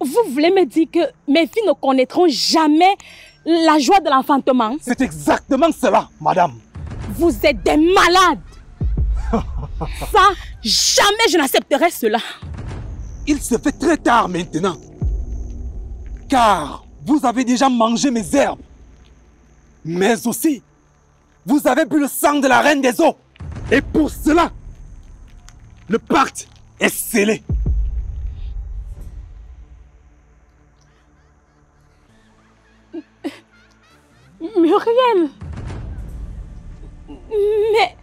Vous voulez me dire que mes filles ne connaîtront jamais la joie de l'enfantement? C'est exactement cela, madame. Vous êtes des malades. Ça, jamais je n'accepterai cela. Il se fait très tard maintenant. Car vous avez déjà mangé mes herbes. Mais aussi, vous avez bu le sang de la reine des eaux. Et pour cela, le pacte est scellé. Muriel, mais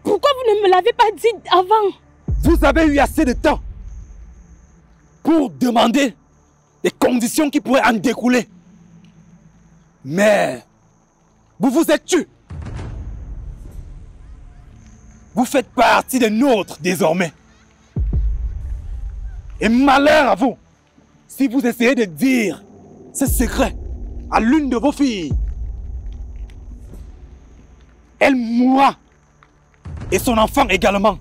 pourquoi vous ne me l'avez pas dit avant? Vous avez eu assez de temps pour demander les conditions qui pourraient en découler. Mais vous vous êtes tués. Vous faites partie des nôtres désormais. Et malheur à vous si vous essayez de dire ce secret à l'une de vos filles. Elle mourra. Et son enfant également.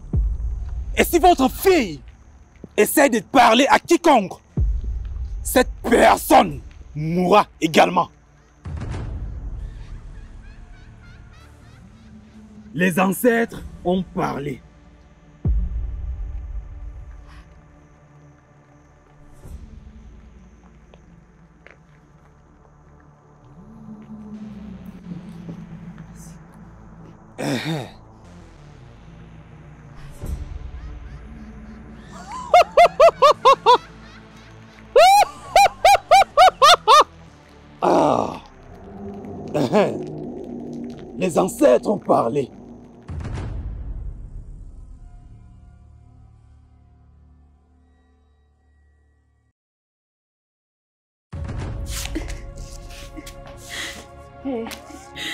Et si votre fille essaie de parler à quiconque, cette personne mourra également. Les ancêtres ont parlé. Les ancêtres ont parlé.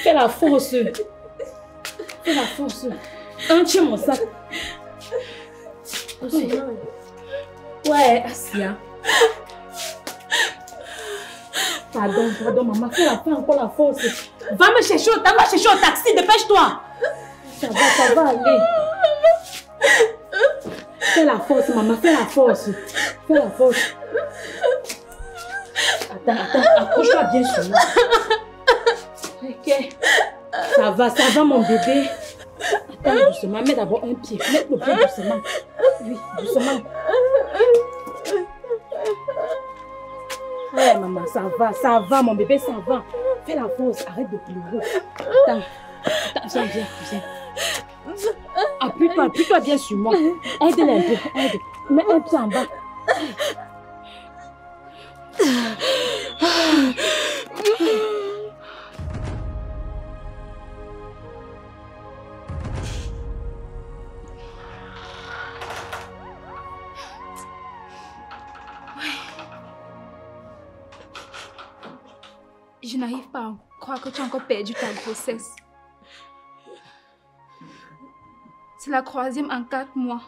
Fais la force. Fais la force. Tiens mon sac. Ouais, Asia. Pardon, maman. Fais encore la force. Va me chercher au taxi, dépêche-toi. Ça va aller. Fais la force, maman, fais la force. Fais la force. Attends, accroche-toi bien sur moi. Ok. Ça va, mon bébé. Attends, doucement, mets d'abord un pied. Mets le pied doucement. Oui, doucement. Ouais, maman, ça va, mon bébé, ça va. Fais la force, arrête de pleurer. Attends, viens. Appuie-toi bien sur moi. Aide-le un peu, aide. Mets un pied en bas. Je n'arrive pas à croire que tu as encore perdu ta grossesse. C'est la 3e en 4 mois.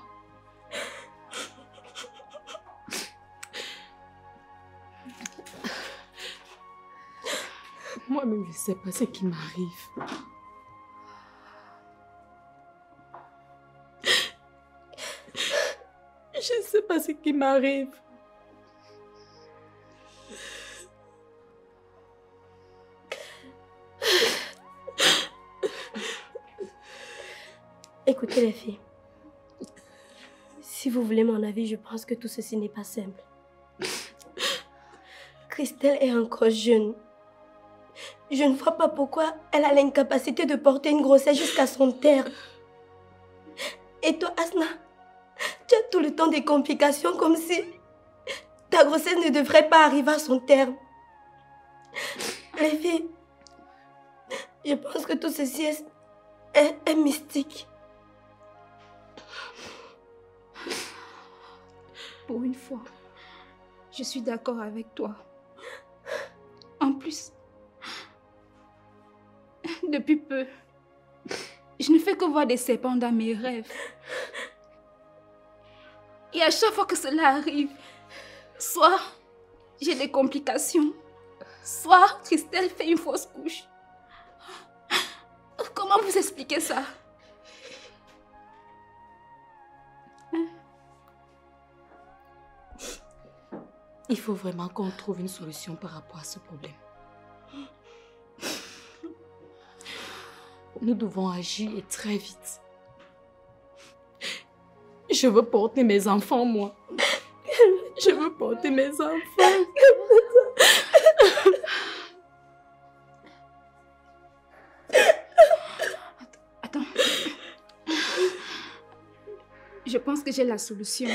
Moi-même, je ne sais pas ce qui m'arrive. Je ne sais pas ce qui m'arrive. Écoutez les filles, si vous voulez mon avis, je pense que tout ceci n'est pas simple. Christelle est encore jeune. Je ne vois pas pourquoi elle a l'incapacité de porter une grossesse jusqu'à son terme. Et toi, Asna, tu as tout le temps des complications comme si ta grossesse ne devrait pas arriver à son terme. Les filles, je pense que tout ceci est mystique. Pour une fois, je suis d'accord avec toi. En plus, depuis peu, je ne fais que voir des serpents dans mes rêves. Et à chaque fois que cela arrive, soit j'ai des complications, soit Christelle fait une fausse couche. Comment vous expliquer ça? Il faut vraiment qu'on trouve une solution par rapport à ce problème. Nous devons agir et très vite. Je veux porter mes enfants, moi. Je veux porter mes enfants. Attends. Je pense que j'ai la solution.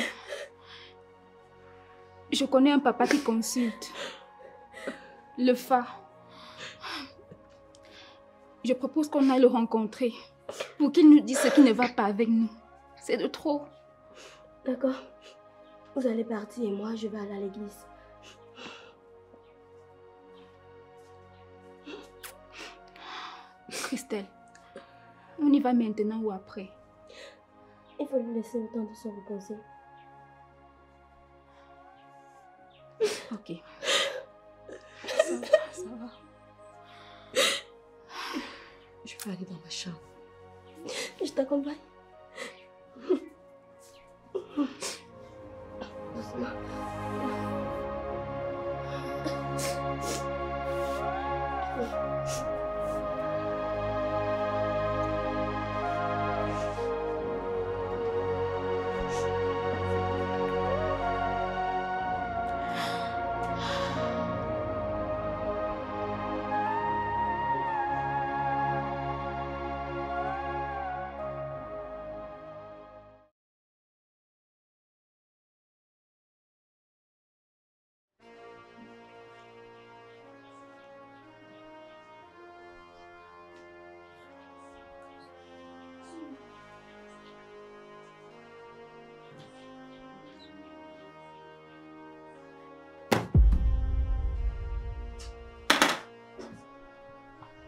Je connais un papa qui consulte. Le phare. Je propose qu'on aille le rencontrer pour qu'il nous dise ce qui ne va pas avec nous. C'est de trop. D'accord. Vous allez partir et moi, je vais aller à l'église. Christelle, on y va maintenant ou après? Il faut lui laisser le temps de se reposer. Ok. Ça va. Je peux aller dans ma chambre. Je t'accompagne. Doucement.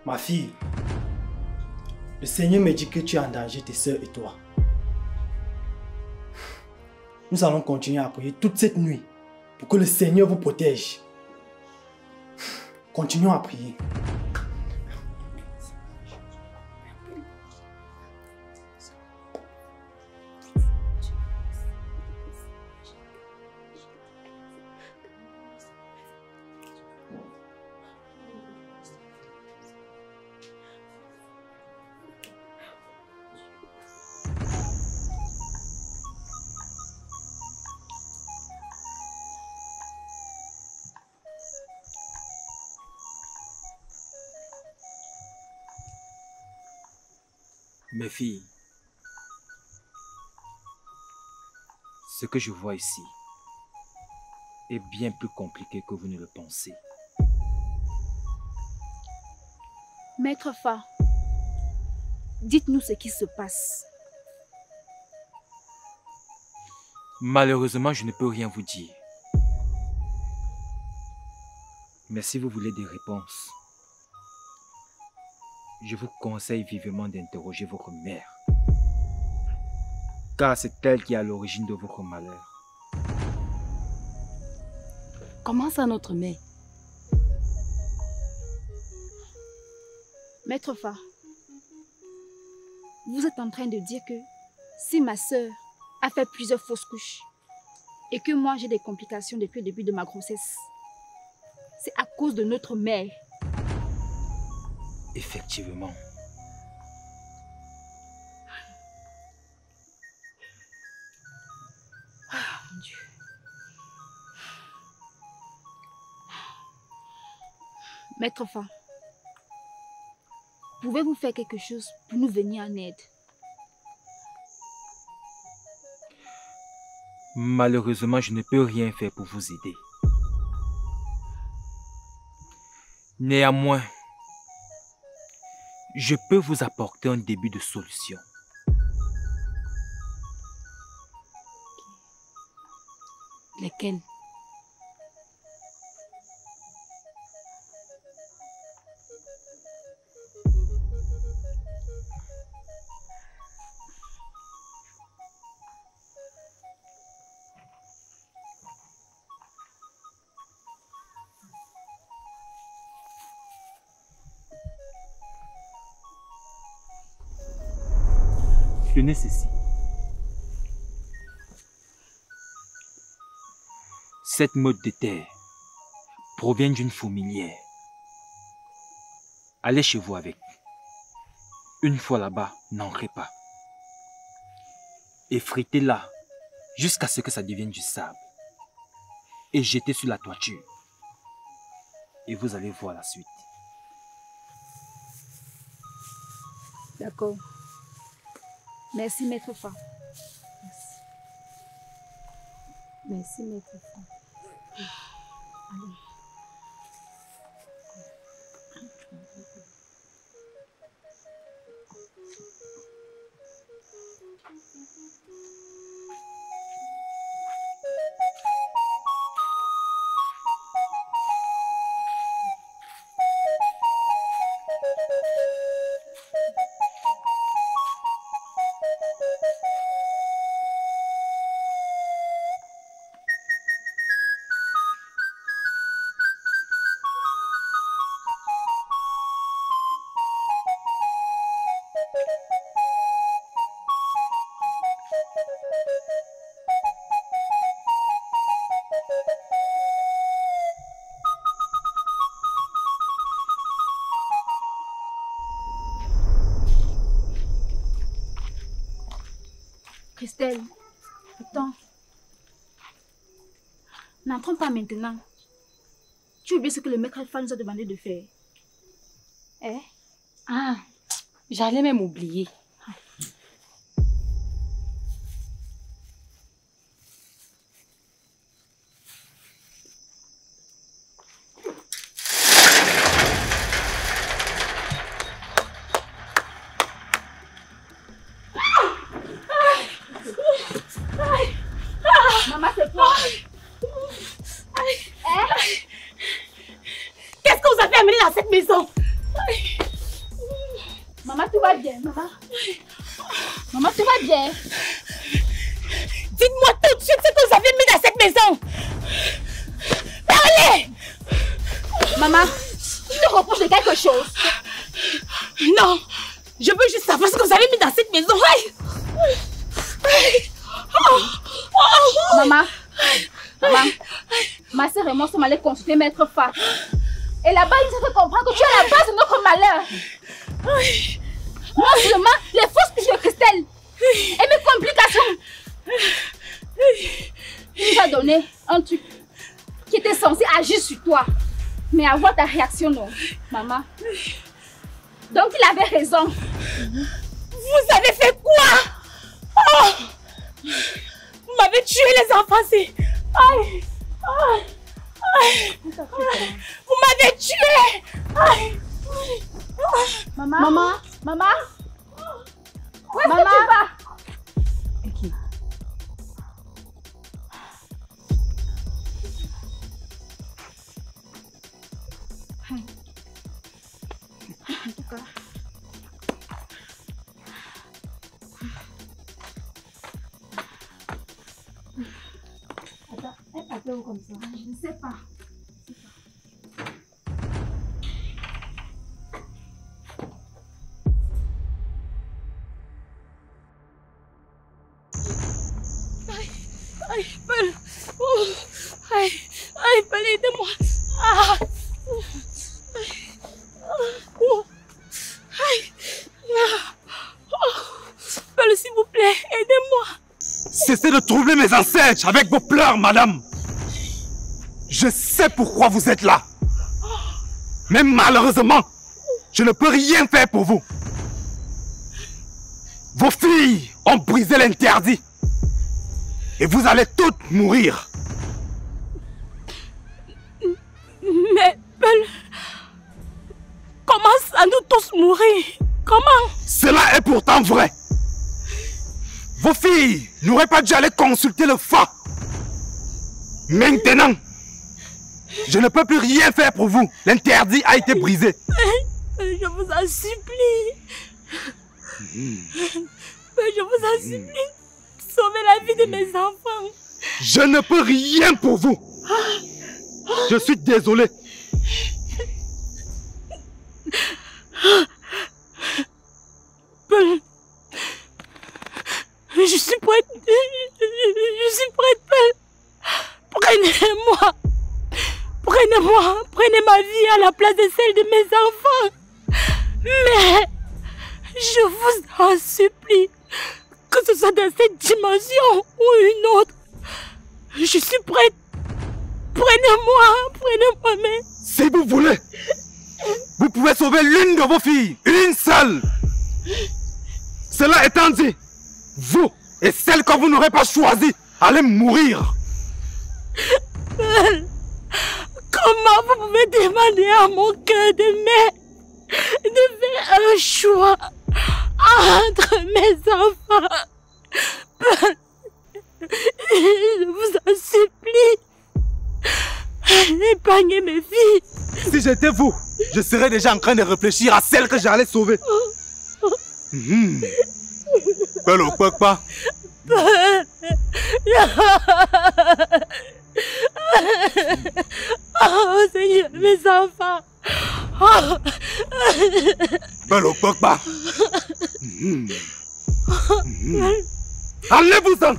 Ma fille, le Seigneur me dit que tu es en danger, tes soeurs et toi. Nous allons continuer à prier toute cette nuit pour que le Seigneur vous protège. Continuons à prier. Mes filles, ce que je vois ici est bien plus compliqué que vous ne le pensez. Maître Fa, dites-nous ce qui se passe. Malheureusement, je ne peux rien vous dire. Mais si vous voulez des réponses, je vous conseille vivement d'interroger votre mère. Car c'est elle qui est à l'origine de votre malheur. Comment ça, notre mère? Maître Fa, vous êtes en train de dire que si ma sœur a fait plusieurs fausses couches et que moi j'ai des complications depuis le début de ma grossesse, c'est à cause de notre mère. Effectivement. Oh mon Dieu. Maître Fa, pouvez-vous faire quelque chose pour nous venir en aide? Malheureusement, je ne peux rien faire pour vous aider. Néanmoins, je peux vous apporter un début de solution. Lesquels? Tenez ceci. Cette mode de terre provient d'une fourmilière. Allez chez vous avec. Une fois là-bas, n'entrez pas. Effritez-la jusqu'à ce que ça devienne du sable. Et jetez sur la toiture. Et vous allez voir la suite. D'accord. Merci, Maître Fa. Merci, Maître Fa. Allez. Christelle, attends. N'entrons pas maintenant. Tu oublies ce que le maître Alpha nous a demandé de faire. Eh? Ah, j'allais même oublier. Maman, c'est quoi? Qu'est-ce que vous avez amené dans cette maison? Maman, tout va bien, maman. Maman, tout va bien. Dites-moi tout de suite ce que vous avez mis dans cette maison. Parlez! Maman, tu te reproches de quelque chose? Non, je veux juste savoir ce que vous avez mis dans cette maison. Maman, ma soeur et moi sommes allés consulter Maître Fa. Et là-bas, il nous a fait comprendre que tu es à la base de notre malheur. Non seulement les fausses couches de Christelle et mes complications. Il nous a donné un truc qui était censé agir sur toi. Mais avoir ta réaction, non, maman. Donc il avait raison. Vous avez fait quoi? Vous m'avez tué les enfants, c'est... Vous m'avez tué. Maman. Où est-ce que tu vas? Attends, comme ça. Je ne sais pas. Peul. Peul, aidez-moi. Peul, s'il vous plaît, aidez-moi. Cessez de troubler mes ancêtres avec vos pleurs, madame. Je sais pourquoi vous êtes là. Mais malheureusement, je ne peux rien faire pour vous. Vos filles ont brisé l'interdit. Et vous allez toutes mourir. Mais, Peul, comment ça nous tous mourir? Comment? Cela est pourtant vrai. Vos filles n'auraient pas dû aller consulter le Fa. Maintenant, je ne peux plus rien faire pour vous. L'interdit a été brisé. Je vous en supplie. Je vous en supplie. Sauvez la vie de mes enfants. Je ne peux rien pour vous. Je suis désolé. Je suis prête. Je suis prête, Peul. Prenez-moi. Prenez-moi. Prenez ma vie à la place de celle de mes enfants. Mais je vous en supplie, que ce soit dans cette dimension ou une autre, je suis prête. Prenez-moi, mais... Si vous voulez, vous pouvez sauver l'une de vos filles, une seule. Cela étant dit, vous et celle que vous n'aurez pas choisie, allez mourir. Comment vous pouvez demander à mon cœur de mère de faire un choix entre mes enfants? Je vous en supplie, épargnez mes filles. Si j'étais vous, je serais déjà en train de réfléchir à celle que j'allais sauver. Peul au pas. Oh Seigneur, mes enfants. Peul au pas. Allez-vous-en.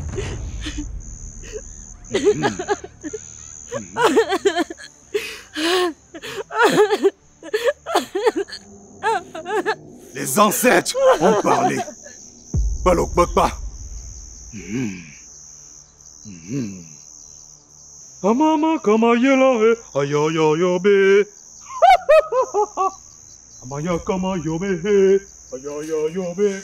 Les ancêtres ont parlé. Peul au pas. Amama kamayela ayayayobe. Amaya kamayobe ayayayobe.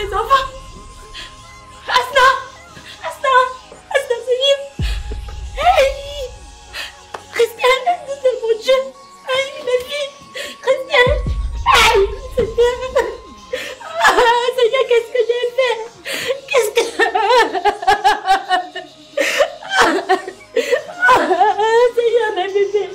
mes enfants. Asna, c'est libre. Hey, Christiane, c'est mon Dieu. Hey, les filles, Christiane. Hey, Seigneur. Ah, Seigneur, qu'est-ce que j'ai fait? Seigneur, mes bébés.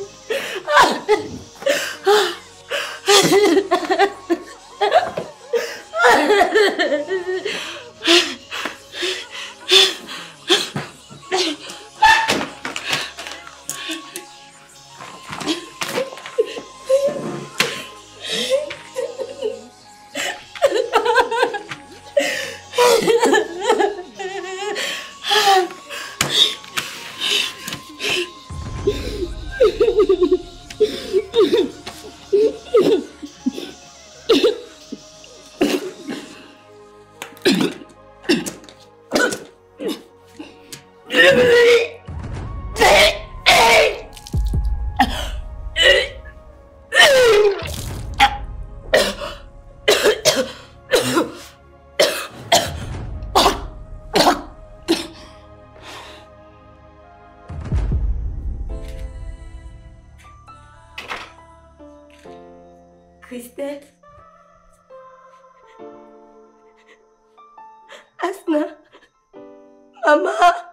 Christelle, Asna, maman.